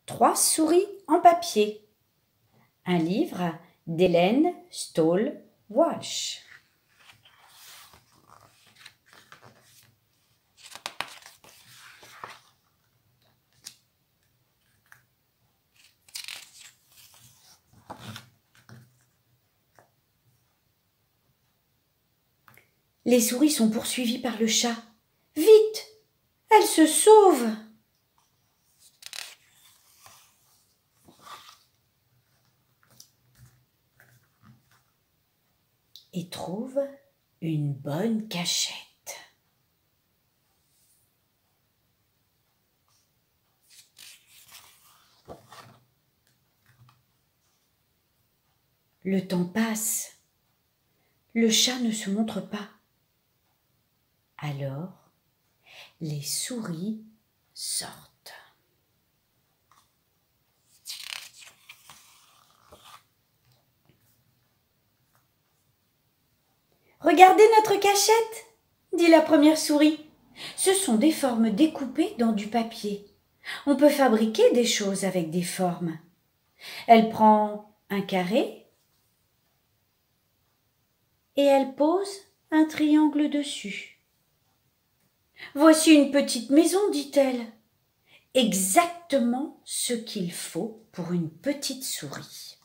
Trois souris en papier. Un livre d'Hélène Stoll-Walsh. Les souris sont poursuivies par le chat. Vite! Elles se sauvent! Et trouvent une bonne cachette. Le temps passe. Le chat ne se montre pas. Alors, les souris sortent. Regardez notre cachette, dit la première souris. Ce sont des formes découpées dans du papier. On peut fabriquer des choses avec des formes. Elle prend un carré et elle pose un triangle dessus. Voici une petite maison, dit-elle. Exactement ce qu'il faut pour une petite souris.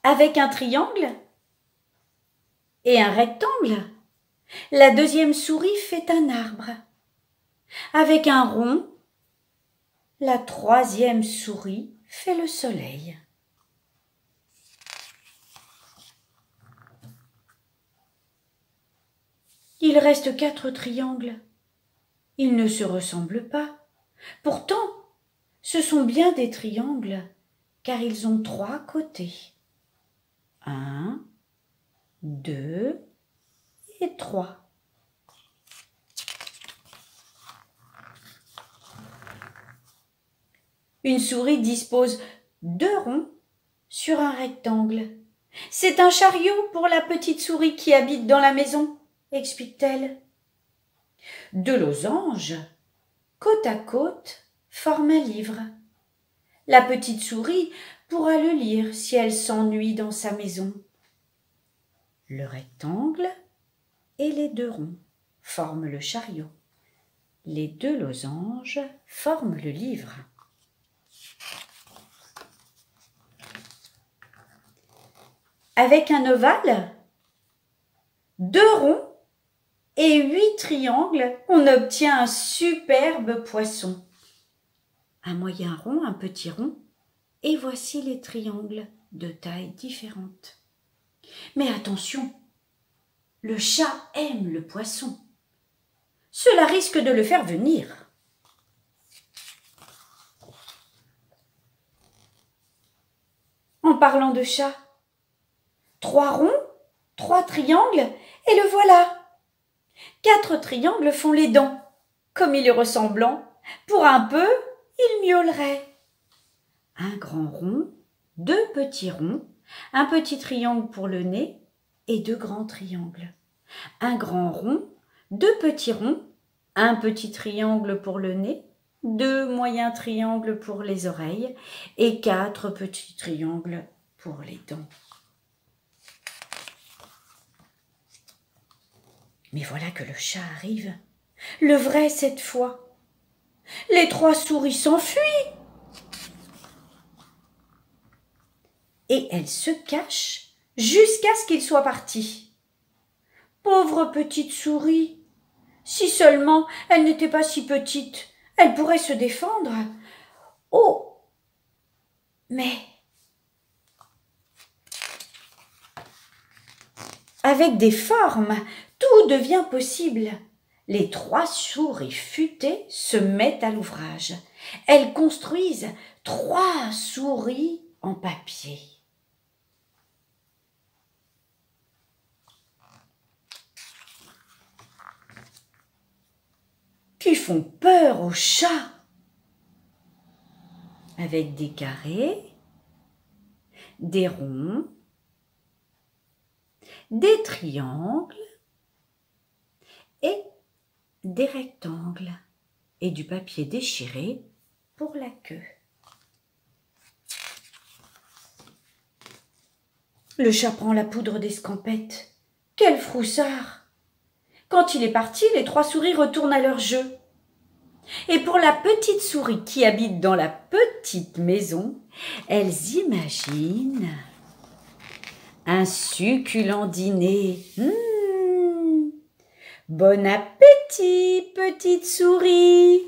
Avec un triangle et un rectangle, la deuxième souris fait un arbre. Avec un rond, la troisième souris fait le soleil. Il reste 4 triangles. Ils ne se ressemblent pas. Pourtant, ce sont bien des triangles, car ils ont 3 côtés. 1, 2 et 3. Une souris dispose 2 ronds sur un rectangle. C'est un chariot pour la petite souris qui habite dans la maison, explique-t-elle. 2 losanges, côte à côte, forment un livre. La petite souris pourra le lire si elle s'ennuie dans sa maison. Le rectangle et les 2 ronds forment le chariot. Les 2 losanges forment le livre. Avec un ovale, 2 ronds et 8 triangles, on obtient un superbe poisson. Un moyen rond, un petit rond, et voici les triangles de tailles différentes. Mais attention, le chat aime le poisson. Cela risque de le faire venir. En parlant de chat, 3 ronds, 3 triangles, et le voilà. 4 triangles font les dents. Comme il est ressemblant, pour un peu, il miaulerait. Un grand rond, 2 petits ronds, un petit triangle pour le nez et 2 grands triangles. Un grand rond, 2 petits ronds, un petit triangle pour le nez, 2 moyens triangles pour les oreilles et 4 petits triangles pour les dents. Mais voilà que le chat arrive, le vrai cette fois. Les 3 souris s'enfuient et elles se cachent jusqu'à ce qu'il soit parti. Pauvre petite souris, si seulement elle n'était pas si petite, elle pourrait se défendre. Oh, mais avec des formes, tout devient possible. Les 3 souris futées se mettent à l'ouvrage. Elles construisent 3 souris en papier. Qui font peur au chat. Avec des carrés, des ronds, des triangles et des rectangles et du papier déchiré pour la queue. Le chat prend la poudre d'escampette. Quel froussard! Quand il est parti, les 3 souris retournent à leur jeu. Et pour la petite souris qui habite dans la petite maison, elles imaginent un succulent dîner. Bon appétit, petite souris!